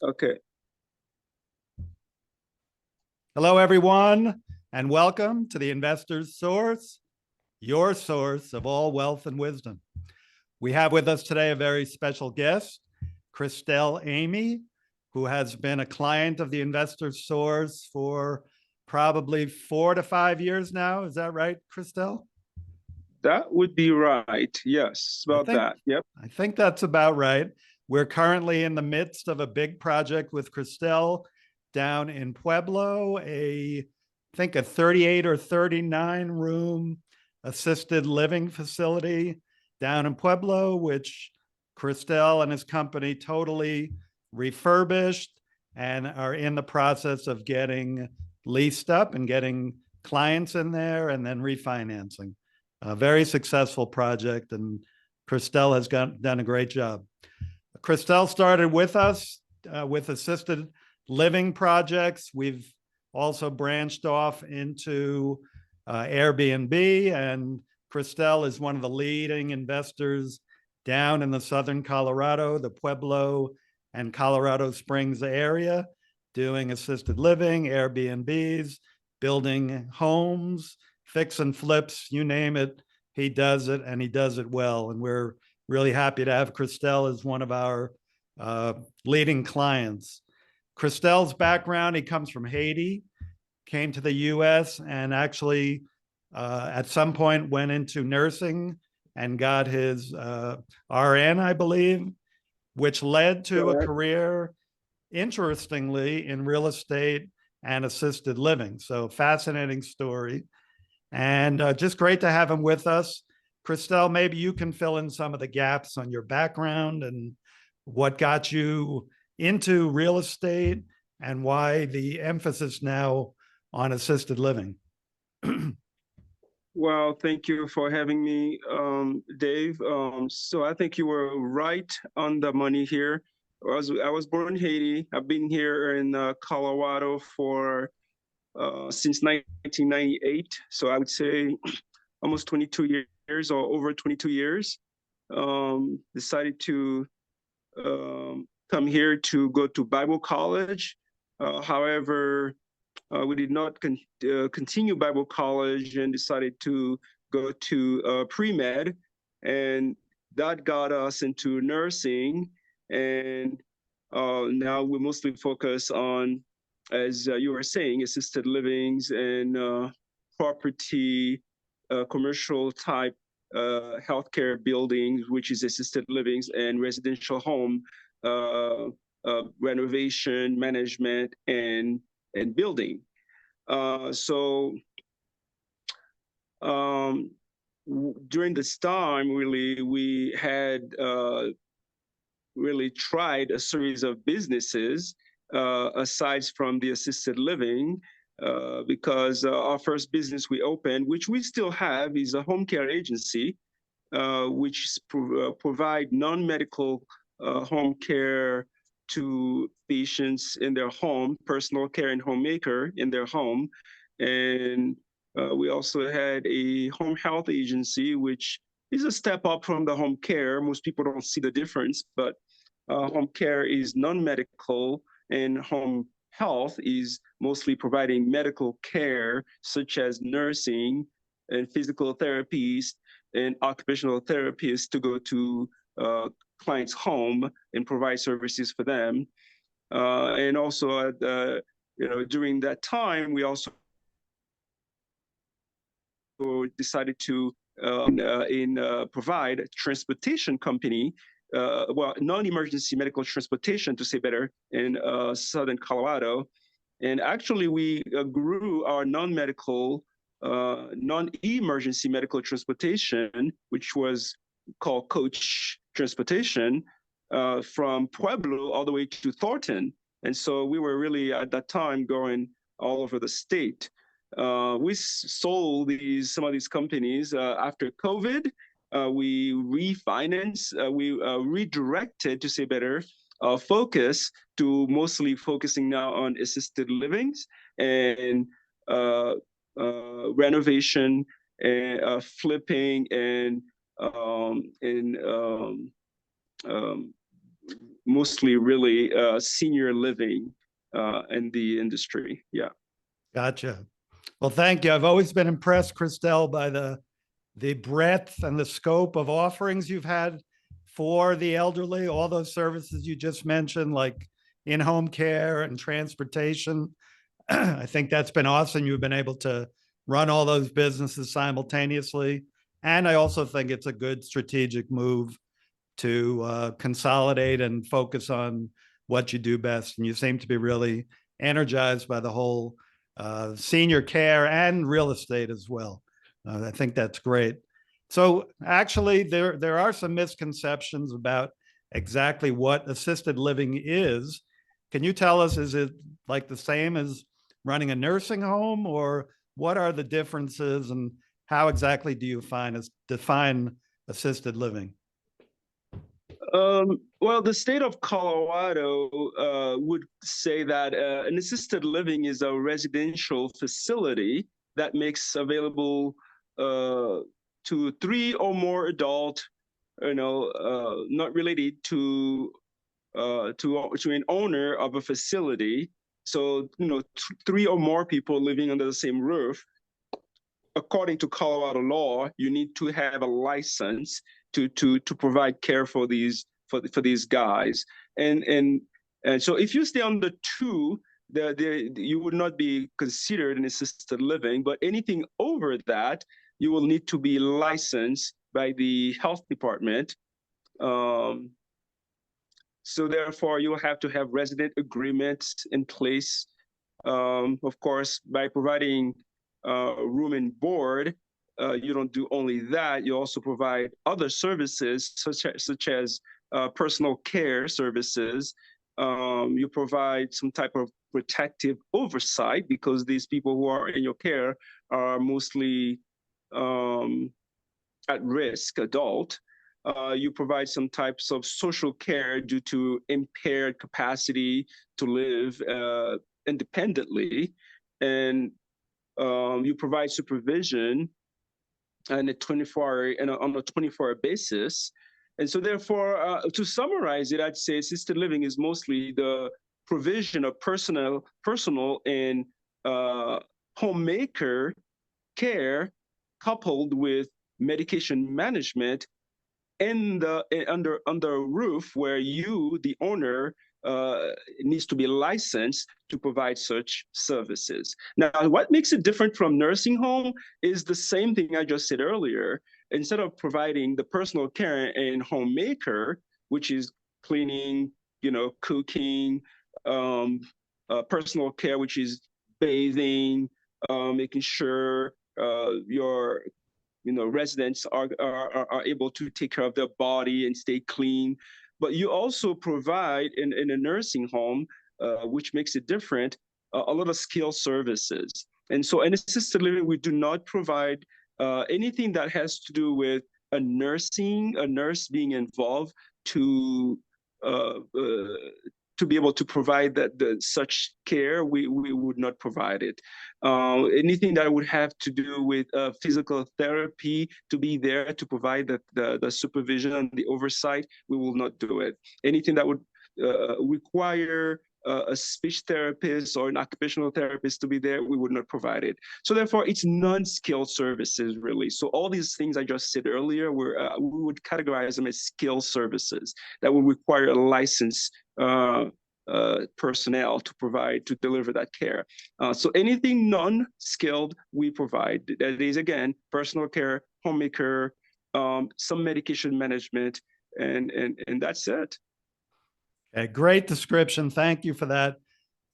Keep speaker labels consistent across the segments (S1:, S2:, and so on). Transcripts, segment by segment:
S1: Okay.
S2: Hello, everyone, and welcome to the Investor's Source, your source of all wealth and wisdom. We have with us today a very special guest, Christel Aime, who has been a client of the Investor's Source for probably 4 to 5 years now. Is that right, Christel?
S1: That would be right. Yes, about that. Yep.
S2: I think that's about right. We're currently in the midst of a big project with Christel down in Pueblo, I think a 38 or 39 room assisted living facility down in Pueblo, which Christel and his company totally refurbished and are in the process of getting leased up and getting clients in there and then refinancing. A very successful project, and Christel has done a great job. Christel started with us with assisted living projects. We've also branched off into Airbnb, and Christel is one of the leading investors down in the southern Colorado, the Pueblo and Colorado Springs area, doing assisted living, Airbnbs, building homes, fix and flips, you name it, he does it, and he does it well. And we're really happy to have Christel as one of our leading clients. Christel's background, he comes from Haiti, came to the US, and actually at some point went into nursing and got his RN, I believe, which led to a career, interestingly, in real estate and assisted living. So fascinating story. And just great to have him with us. Christel, maybe you can fill in some of the gaps on your background and what got you into real estate and why the emphasis now on assisted living.
S1: Well, thank you for having me, Dave. So I think you were right on the money here. I was born in Haiti. I've been here in Colorado for since 1998. So I would say almost 22 years or over 22 years. Decided to come here to go to Bible college. However, we did not continue Bible college and decided to go to pre-med, and that got us into nursing. And now we mostly focus on, as you were saying, assisted livings and property, commercial type healthcare buildings, which is assisted livings, and residential home renovation, management, and building. So during this time, really, we had really tried a series of businesses aside from the assisted living, because our first business we opened, which we still have, is a home care agency, which provide non-medical home care to patients in their home, personal care and homemaker in their home. And we also had a home health agency, which is a step up from the home care. Most people don't see the difference, but home care is non-medical, and home health is mostly providing medical care, such as nursing and physical therapies and occupational therapists to go to clients' home and provide services for them. And also, during that time, we also decided to provide a transportation company, well, non-emergency medical transportation, to say better, in southern Colorado. And actually, we grew our non-medical, non-emergency medical transportation, which was called Coach Transportation, from Pueblo all the way to Thornton. And so we were really, at that time, going all over the state. We sold some of these companies after COVID. We refinanced, we redirected, to say better, focus to mostly focusing now on assisted livings and renovation and flipping and mostly really senior living in the industry. Yeah.
S2: Gotcha. Well, thank you. I've always been impressed, Christel, by the breadth and the scope of offerings you've had for the elderly, all those services you just mentioned, like in-home care and transportation. I think that's been awesome. You've been able to run all those businesses simultaneously. And I also think it's a good strategic move to consolidate and focus on what you do best. And you seem to be really energized by the whole senior care and real estate as well. I think that's great. So actually, there are some misconceptions about exactly what assisted living is. Can you tell us, is it like the same as running a nursing home, or what are the differences, and how exactly do you define assisted living?
S1: Well, the state of Colorado would say that an assisted living is a residential facility that makes available to 3 or more adult, not related to an owner of a facility. So, 3 or more people living under the same roof. According to Colorado law, you need to have a license to provide care for these guys. And so if you stay on the two, you would not be considered an assisted living. But anything over that, you will need to be licensed by the health department. So therefore, you will have to have resident agreements in place. Of course, by providing room and board, you don't do only that. You also provide other services such as personal care services. You provide some type of protective oversight, because these people who are in your care are mostly at risk adult. You provide some types of social care due to impaired capacity to live independently, and you provide supervision on a 24-hour basis. And so therefore, to summarize it, I'd say assisted living is mostly the provision of personal and homemaker care, coupled with medication management under a roof where you, the owner, needs to be licensed to provide such services. Now, what makes it different from nursing home is the same thing I just said earlier. Instead of providing the personal care and homemaker, which is cleaning, cooking, personal care, which is bathing, making sure your residents are able to take care of their body and stay clean. But you also provide in a nursing home, which makes it different, a lot of skill services. And so in assisted living, we do not provide anything that has to do with a nurse being involved to uh, uh, to be able to provide such care. We would not provide it. Anything that would have to do with physical therapy, to be there to provide the supervision and the oversight, we will not do it. Anything that would require a speech therapist or an occupational therapist to be there, we would not provide it. So therefore, it's non-skilled services, really. So all these things I just said earlier, we would categorize them as skilled services that would require a license personnel to deliver that care. So anything non-skilled, we provide. That is, again, personal care, homemaker, some medication management, and that's it.
S2: A great description. Thank you for that.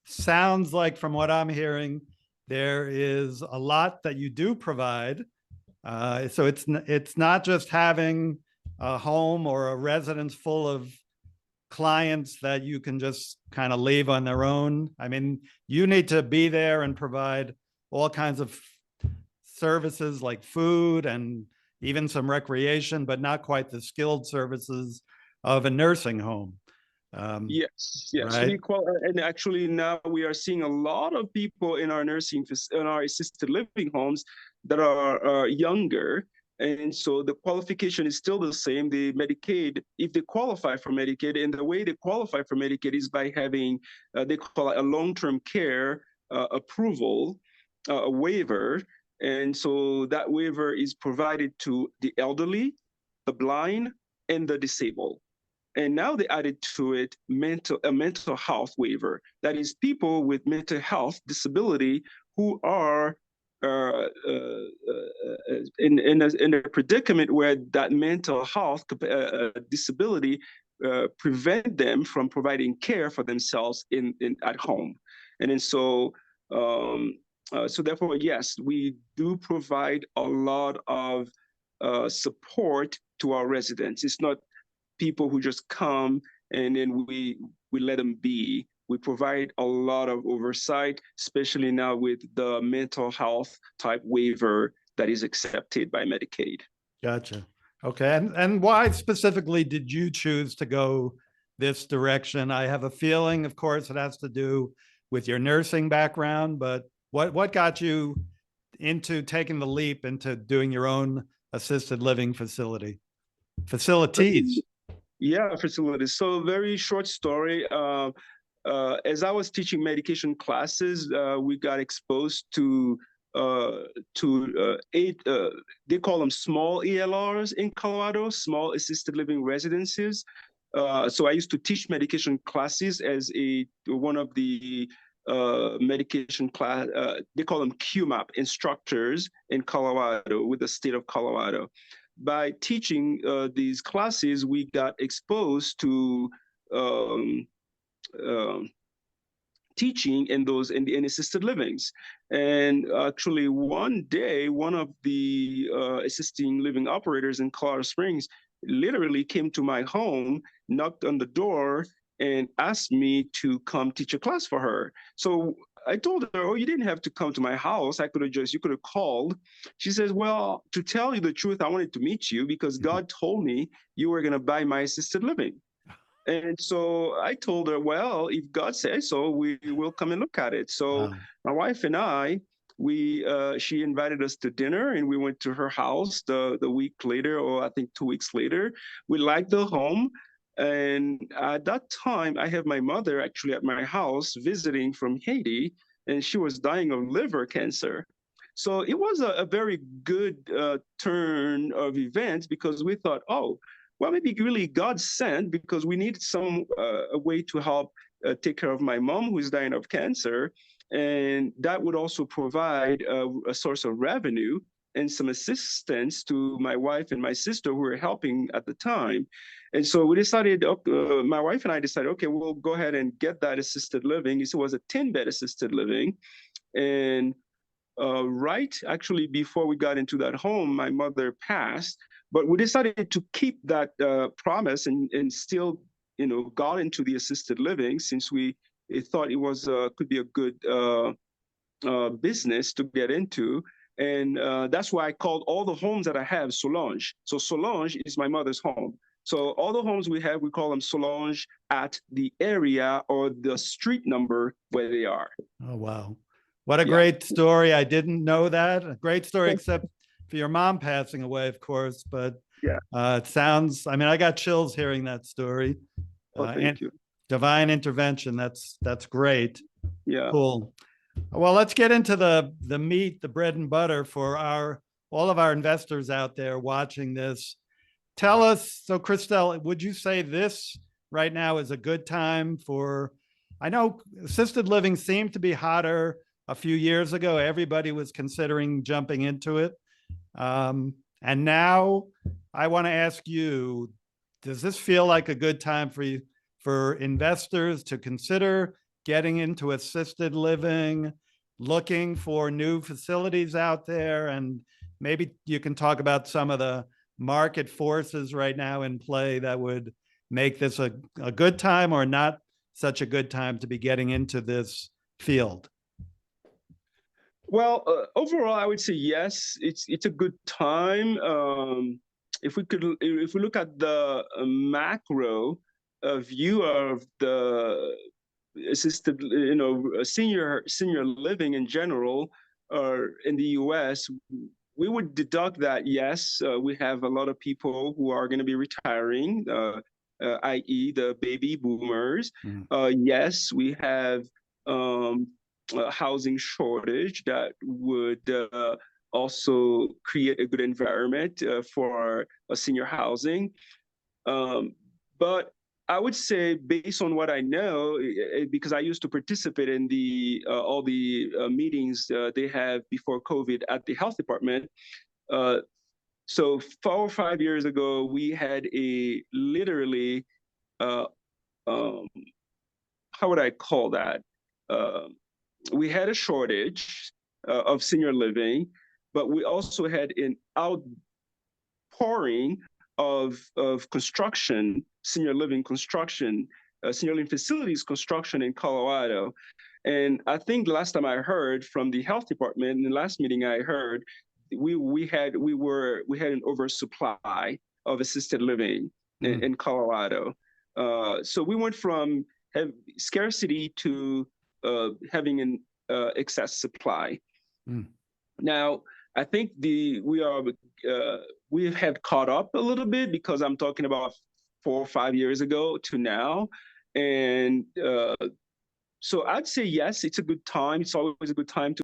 S2: Sounds like, from what I'm hearing, there is a lot that you do provide. So it's not just having a home or a residence full of clients that you can just kind of leave on their own. I mean, you need to be there and provide all kinds of services like food and even some recreation, but not quite the skilled services of a nursing home.
S1: Yes.
S2: Right.
S1: And actually now we are seeing a lot of people in our assisted living homes that are younger, And so the qualification is still the same. The Medicaid, if they qualify for Medicaid, and the way they qualify for Medicaid is by having, they call it a long-term care approval, a waiver. And so that waiver is provided to the elderly, the blind, and the disabled. And now they added to it a mental health waiver. That is, people with mental health disability who are in a predicament where that mental health disability prevent them from providing care for themselves at home. And then so therefore, yes, we do provide a lot of support to our residents. It's not people who just come and then we let them be. We provide a lot of oversight, especially now with the mental health type waiver that is accepted by Medicaid.
S2: Gotcha. Okay. And why specifically did you choose to go this direction? I have a feeling, of course, it has to do with your nursing background, but what got you into taking the leap into doing your own assisted living facilities?
S1: Yeah, facilities. So very short story. As I was teaching medication classes, we got exposed to eight. They call them small ELRs in Colorado, small assisted living residences. So I used to teach medication classes as one of the medication class. They call them QMAP instructors in Colorado with the state of Colorado. By teaching these classes, we got exposed to um, um, teaching in the assisted livings. And actually, one day, one of the assisting living operators in Colorado Springs literally came to my home, knocked on the door, and asked me to come teach a class for her. So I told her, "Oh, you didn't have to come to my house. You could have called." She says, "Well, to tell you the truth, I wanted to meet you because God told me you were going to buy my assisted living." And so I told her, "Well, if God says so, we will come and look at it." So my wife and I, she invited us to dinner, and we went to her house the week later, or I think 2 weeks later. We liked the home. And at that time, I have my mother actually at my house visiting from Haiti, and she was dying of liver cancer. So it was a very good turn of events because we thought, oh, well, maybe really God sent because we need a way to help take care of my mom who is dying of cancer. And that would also provide a source of revenue and some assistance to my wife and my sister who were helping at the time. And so we decided, my wife and I decided, okay, we'll go ahead and get that assisted living. It was a 10-bed assisted living. And right actually before we got into that home, my mother passed, but we decided to keep that promise and still, got into the assisted living since we thought it was could be a good business to get into. And that's why I called all the homes that I have Solange. So Solange is my mother's home. So all the homes we have, we call them Solange at the area or the street number where they are.
S2: Oh, wow. What a great story. I didn't know that. A great story, except for your mom passing away, of course. But it sounds, I mean, I got chills hearing that story.
S1: Thank you.
S2: Divine intervention. That's great.
S1: Yeah.
S2: Cool. Well, let's get into the meat, the bread and butter for all of our investors out there watching this. Tell us, so Christel, would you say this right now is a good time for, I know assisted living seemed to be hotter a few years ago. Everybody was considering jumping into it. And now I want to ask you, does this feel like a good time for investors to consider getting into assisted living, looking for new facilities out there? And maybe you can talk about some of the market forces right now in play that would make this a good time or not such a good time to be getting into this field.
S1: Well, overall, I would say yes. It's a good time. If we look at the macro view of the assisted, senior living in general, in the U.S., we would deduct that, yes, we have a lot of people who are going to be retiring, i.e., the baby boomers. Yes, we have a housing shortage that would also create a good environment for senior housing. Um, but I would say, based on what I know, because I used to participate in the all the meetings they have before COVID at the health department. Uh, so 4 or 5 years ago, we had a literally, uh, um, how would I call that? Uh, we had a shortage of senior living, but we also had an outpouring of construction, senior living construction, senior living facilities construction in Colorado. And I think last time I heard from the health department, in the last meeting I heard, we had an oversupply of assisted living in Colorado. So we went from scarcity to having an excess supply. Now, I think we have caught up a little bit, because I'm talking about 4 or 5 years ago to now, and so I'd say yes, it's a good time. It's always a good time to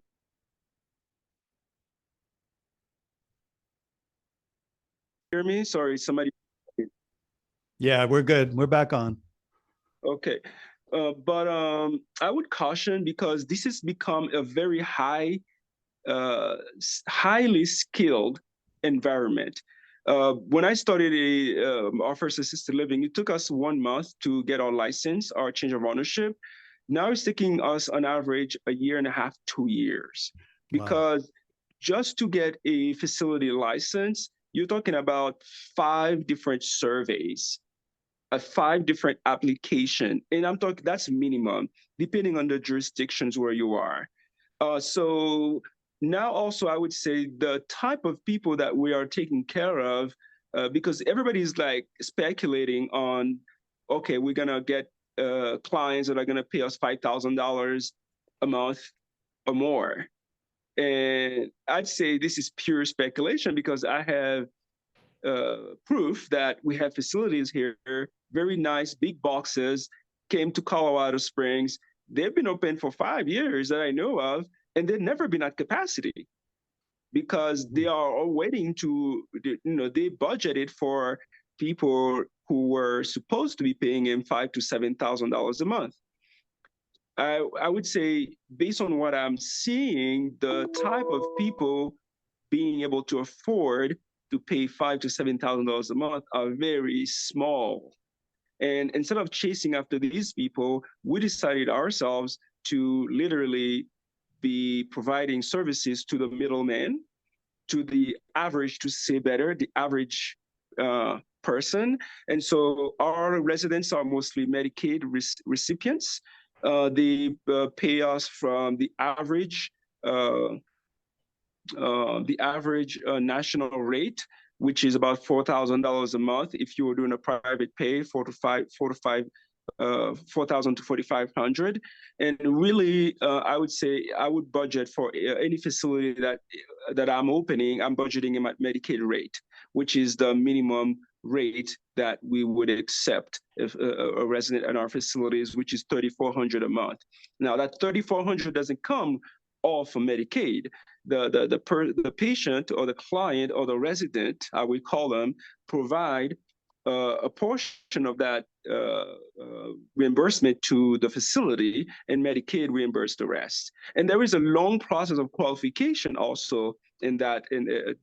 S1: hear me. Sorry, somebody.
S2: Yeah, we're good. We're back on.
S1: Okay. But I would caution, because this has become a very highly skilled environment. When I started our first assisted living, it took us 1 month to get our license, our change of ownership. Now it's taking us on average a year and a half, 2 years, because just to get a facility license, you're talking about 5 different surveys, 5 different application, and I'm talking that's minimum, depending on the jurisdictions where you are. So now also I would say the type of people that we are taking care of, because everybody's like speculating on, okay, we're gonna get clients that are gonna pay us $5,000 a month or more. And I'd say this is pure speculation, because I have proof that we have facilities here, very nice big boxes, came to Colorado Springs. They've been open for 5 years that I know of, and they've never been at capacity, because they are all waiting to, they budgeted for people who were supposed to be paying him $5,000 to $7,000 a month. I would say, based on what I'm seeing, the type of people being able to afford to pay $5,000 to $7,000 a month are very small. And instead of chasing after these people, we decided ourselves to literally be providing services to the middleman, to the average, to say better, the average person. And so our residents are mostly Medicaid recipients. They pay us from the average national rate, which is about $4,000 a month. If you were doing a private pay, 4,000 to 4,500. And really, I would say I would budget for any facility that I'm opening. I'm budgeting them at Medicaid rate, which is the minimum rate that we would accept if a resident in our facilities, which is $3,400 a month. Now that $3,400 doesn't come all from Medicaid. The patient or the client or the resident, I would call them, provide a portion of that reimbursement to the facility, and Medicaid reimburse the rest. And there is a long process of qualification also in that,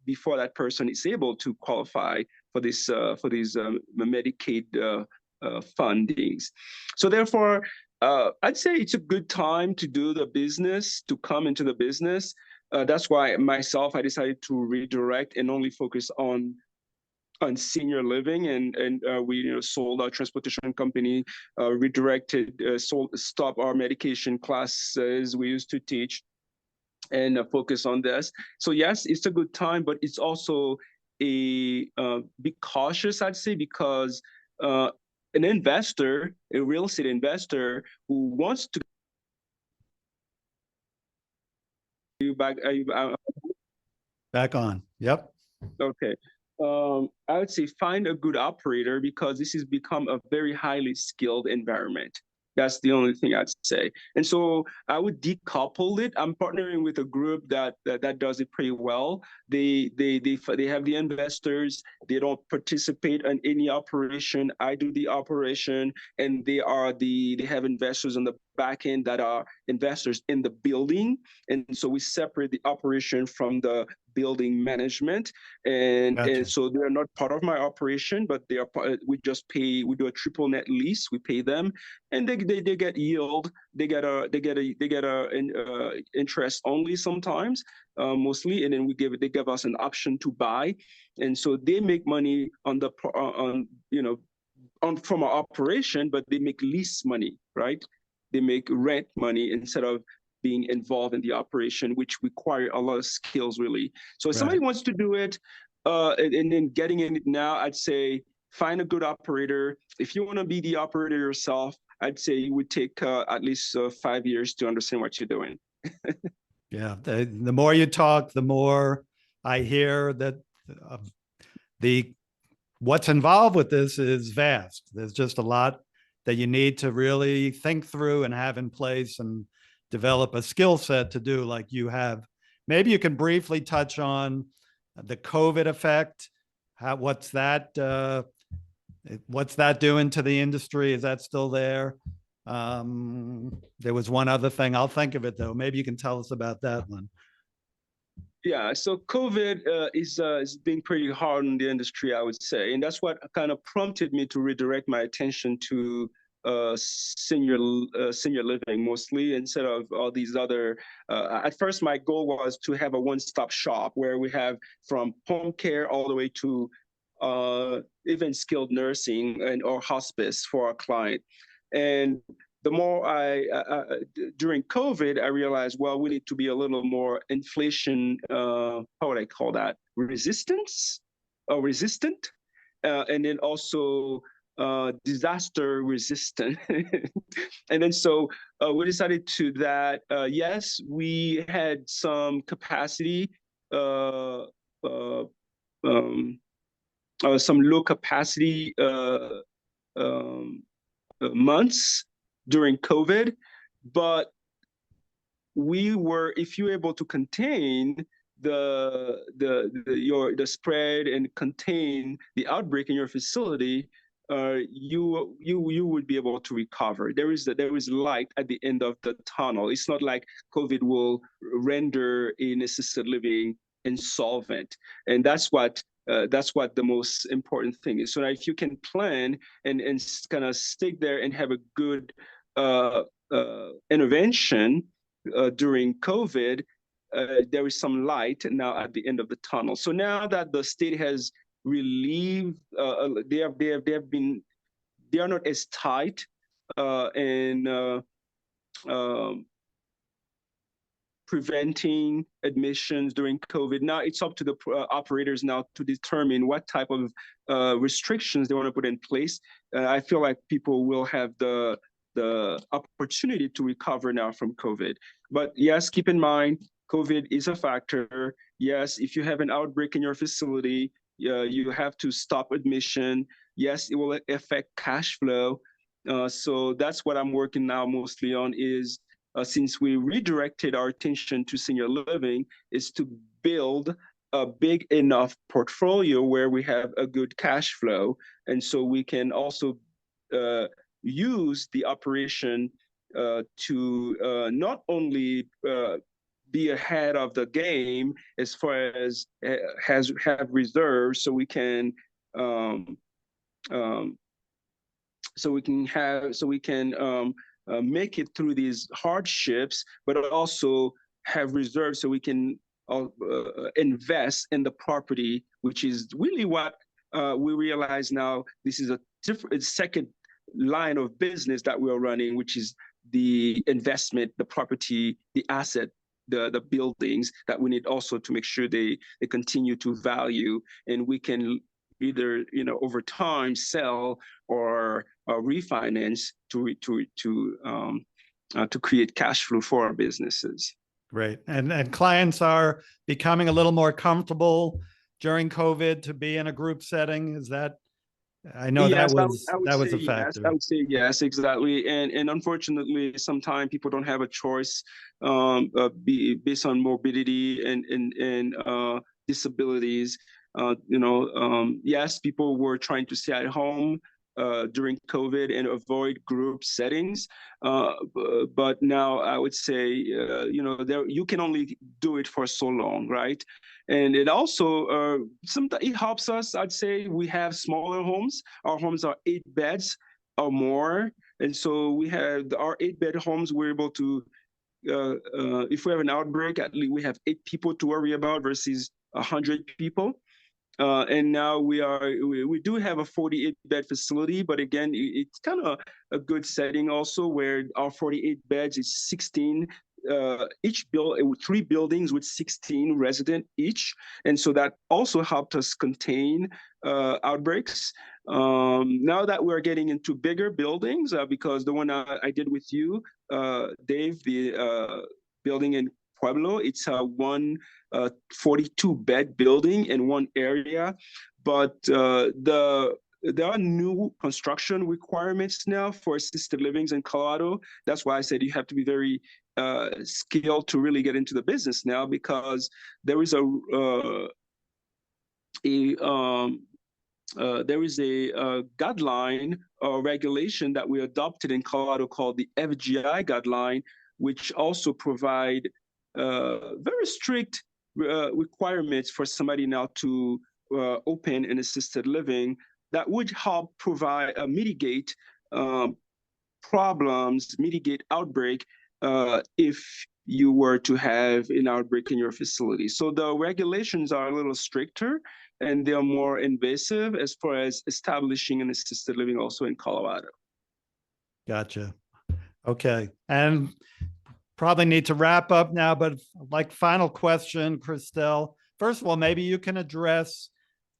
S1: before that person is able to qualify for these Medicaid fundings. So therefore, I'd say it's a good time to do the business, to come into the business. That's why I decided to redirect and only focus on senior living, and we sold our transportation company, redirected, stopped our medication classes we used to teach, and focus on this. So yes, it's a good time, but it's also be cautious, I'd say, because an investor, a real estate investor who wants to back.
S2: Back on. Yep.
S1: Okay. I would say find a good operator because this has become a very highly skilled environment. That's the only thing I'd say. And so I would decouple it. I'm partnering with a group that does it pretty well. They have the investors. They don't participate in any operation. I do the operation, and they have investors on the back end that are investors in the building. And so we separate the operation from the building management, and
S2: Gotcha.
S1: so they are not part of my operation, but they are part. We just pay. We do a triple net lease. We pay them, and they get yield. They get a interest only sometimes, mostly, and then they give us an option to buy, and so they make money on the on on from our operation, but they make lease money, right? They make rent money instead of being involved in the operation, which require a lot of skills, really. So if somebody
S2: Right.
S1: wants to do it, and then getting in it now, I'd say find a good operator. If you want to be the operator yourself, I'd say it would take at least 5 years to understand what you're doing.
S2: Yeah. The more you talk, the more I hear that uh, the what's involved with this is vast. There's just a lot that you need to really think through and have in place and develop a skill set to do like you have. Maybe you can briefly touch on the COVID effect. What's that doing to the industry? Is that still there? There was one other thing. I'll think of it though. Maybe you can tell us about that one.
S1: Yeah, so COVID is being pretty hard on the industry, I would say, and that's what kind of prompted me to redirect my attention to senior living mostly instead of all these other. At first, my goal was to have a one-stop shop where we have from home care all the way to even skilled nursing and or hospice for our client, and the more during COVID, I realized, well, we need to be a little more inflation, how would I call that? Resistant, and then also disaster resistant. And then so we decided to that, yes, we had some capacity, uh, uh, um, some low capacity um, months during COVID, but if you were able to contain the spread and contain the outbreak in your facility, you would be able to recover. There is light at the end of the tunnel. It's not like COVID will render an assisted living insolvent, and that's what the most important thing is. So if you can plan and kind of stick there and have a good intervention during COVID, there is some light now at the end of the tunnel. So now that the state has relieved, they are not as tight in um, preventing admissions during COVID. Now it's up to the operators now to determine what type of restrictions they want to put in place. I feel like people will have the opportunity to recover now from COVID. But yes, keep in mind, COVID is a factor. Yes, if you have an outbreak in your facility, you have to stop admission. Yes, it will affect cash flow. So that's what I'm working now mostly on is since we redirected our attention to senior living, is to build a big enough portfolio where we have a good cash flow. And so we can also use the operation to not only be ahead of the game as far as have reserves so we can um, um, make it through these hardships, but also have reserves so we can invest in the property, which is really what we realize now. This is a second line of business that we're running, which is the investment, the property, the asset, the buildings that we need also to make sure they continue to value, and we can either over time sell or refinance to create cash flow for our businesses.
S2: Great. And clients are becoming a little more comfortable during COVID to be in a group setting. Is that, I know that
S1: Yes,
S2: was
S1: I would
S2: that was
S1: say
S2: a
S1: yes. I
S2: factor.
S1: would say yes, exactly. And unfortunately, sometimes people don't have a choice based on morbidity and disabilities. Yes, people were trying to stay at home during COVID and avoid group settings. But now I would say, there you can only do it for so long, right? And it also sometimes it helps us. I'd say we have smaller homes. Our homes are 8 beds or more, and so we have our 8 bed homes. We're able to, if we have an outbreak, at least we have 8 people to worry about versus 100 people. And now we do have a 48-bed facility, but again, it's kind of a good setting also where our 48 beds is 16 each 3 buildings with 16 resident each, and so that also helped us contain outbreaks. Now that we're getting into bigger buildings, because the one I did with you, Dave, the building in Pueblo, it's a 42-bed building in one area, but there are new construction requirements now for assisted livings in Colorado. That's why I said you have to be very skilled to really get into the business now, because there is a guideline or regulation that we adopted in Colorado called the FGI guideline, which also provide very strict requirements for somebody now to open an assisted living that would help provide mitigate problems, mitigate outbreak if you were to have an outbreak in your facility. So the regulations are a little stricter and they're more invasive as far as establishing an assisted living also in Colorado.
S2: Gotcha. Okay. And probably need to wrap up now, but like final question, Christel. First of all, maybe you can address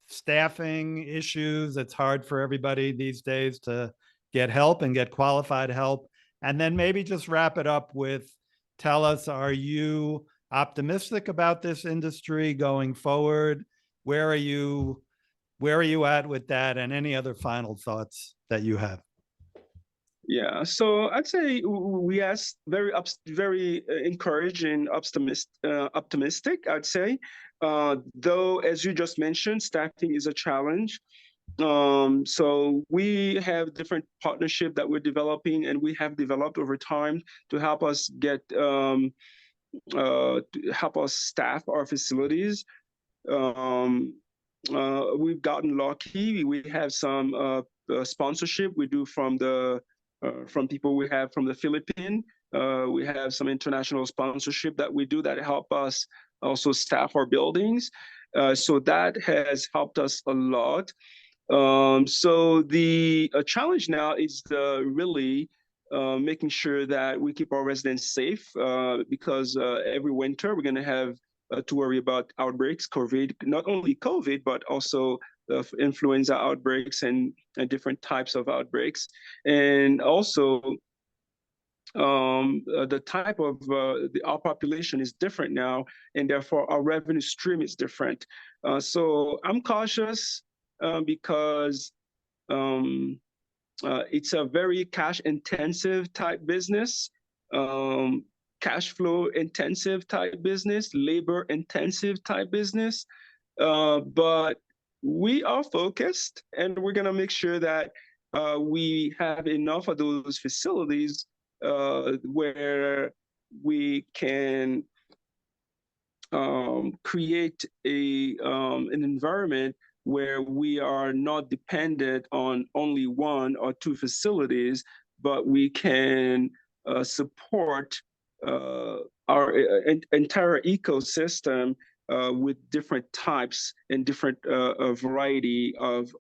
S2: staffing issues. It's hard for everybody these days to get help and get qualified help. And then maybe just wrap it up with, tell us, are you optimistic about this industry going forward? Where are you at with that? And any other final thoughts that you have?
S1: Yeah, so I'd say we are very encouraged and optimistic, I'd say. Though, as you just mentioned, staffing is a challenge. So we have different partnership that we're developing and we have developed over time to help us to help us staff our facilities. Um, we've gotten lucky. We have some sponsorship we do from people we have from the Philippines. We have some international sponsorship that we do that help us also staff our buildings. So that has helped us a lot. So the challenge now is really making sure that we keep our residents safe because every winter we're going to have to worry about outbreaks, COVID, not only COVID, but also influenza outbreaks and different types of outbreaks. And also the type of our population is different now, and therefore our revenue stream is different. So I'm cautious because it's a very cash intensive type business, cash flow intensive type business, labor intensive type business. But we are focused and we're going to make sure that we have enough of those facilities where we can create an environment where we are not dependent on only 1 or 2 facilities, but we can support our entire ecosystem with different types and different variety of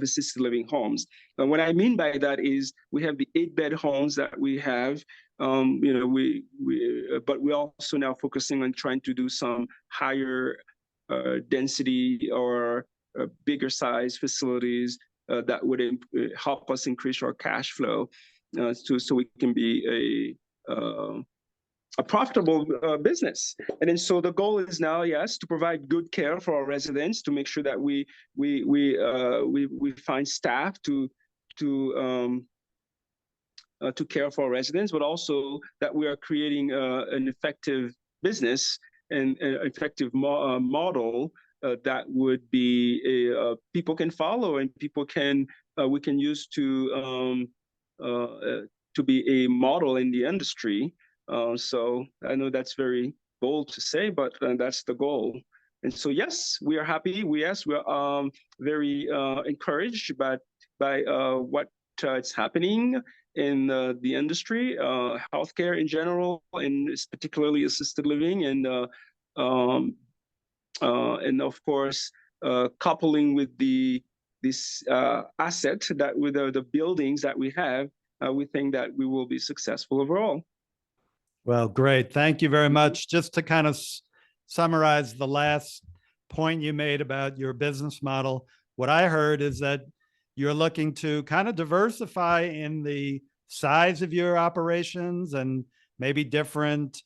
S1: assisted living homes. And what I mean by that is we have the 8-bed homes that we have. But we're also now focusing on trying to do some higher density or bigger size facilities that would help us increase our cash flow so we can be a profitable business. And then so the goal is now, yes, to provide good care for our residents, to make sure that we find staff to to care for our residents, but also that we are creating an effective business and an effective model that would be people can follow and people can we can use to be a model in the industry. So I know that's very bold to say, but that's the goal. And so yes, we are happy. Yes, we're very encouraged by what it's happening in the industry, healthcare in general, and particularly assisted living, um, and of course, coupling with this asset that with the buildings that we have, we think that we will be successful overall.
S2: Well, great. Thank you very much. Just to kind of summarize the last point you made about your business model, what I heard is that you're looking to kind of diversify in the size of your operations and maybe different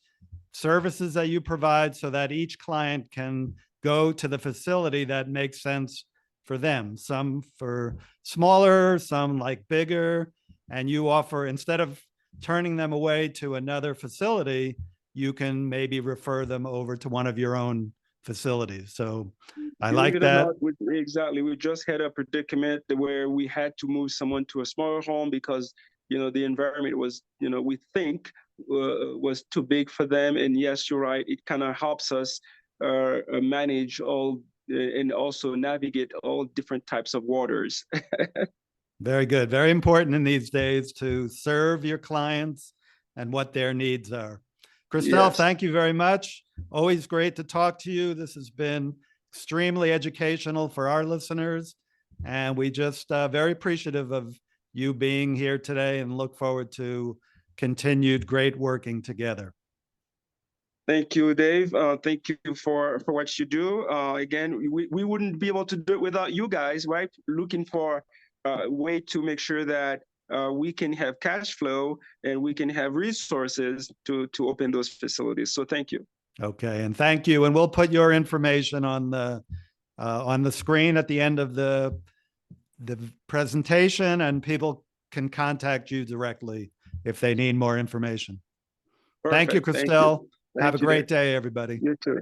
S2: services that you provide so that each client can go to the facility that makes sense for them. Some for smaller, some like bigger, and you offer, instead of turning them away to another facility, you can maybe refer them over to one of your own facilities. So I
S1: Believe
S2: like
S1: it or
S2: that.
S1: not, exactly. We just had a predicament where we had to move someone to a smaller home because, the environment was, we think was too big for them. And yes, you're right. It kind of helps us manage all and also navigate all different types of waters.
S2: Very good. Very important in these days to serve your clients and what their needs are. Christel,
S1: Yes.
S2: thank you very much. Always great to talk to you. This has been extremely educational for our listeners. And we just very appreciative of you being here today and look forward to continued great working together.
S1: Thank you, Dave. Thank you for what you do. Again, we wouldn't be able to do it without you guys, right? Looking for a way to make sure that we can have cash flow and we can have resources to open those facilities. So thank you.
S2: Okay, and thank you. And we'll put your information on the screen at the end of the presentation, and people can contact you directly if they need more information.
S1: Perfect.
S2: Thank you,
S1: Thank you.
S2: Christel. Have a
S1: Thank you,
S2: great
S1: Dave.
S2: day, everybody.
S1: You too.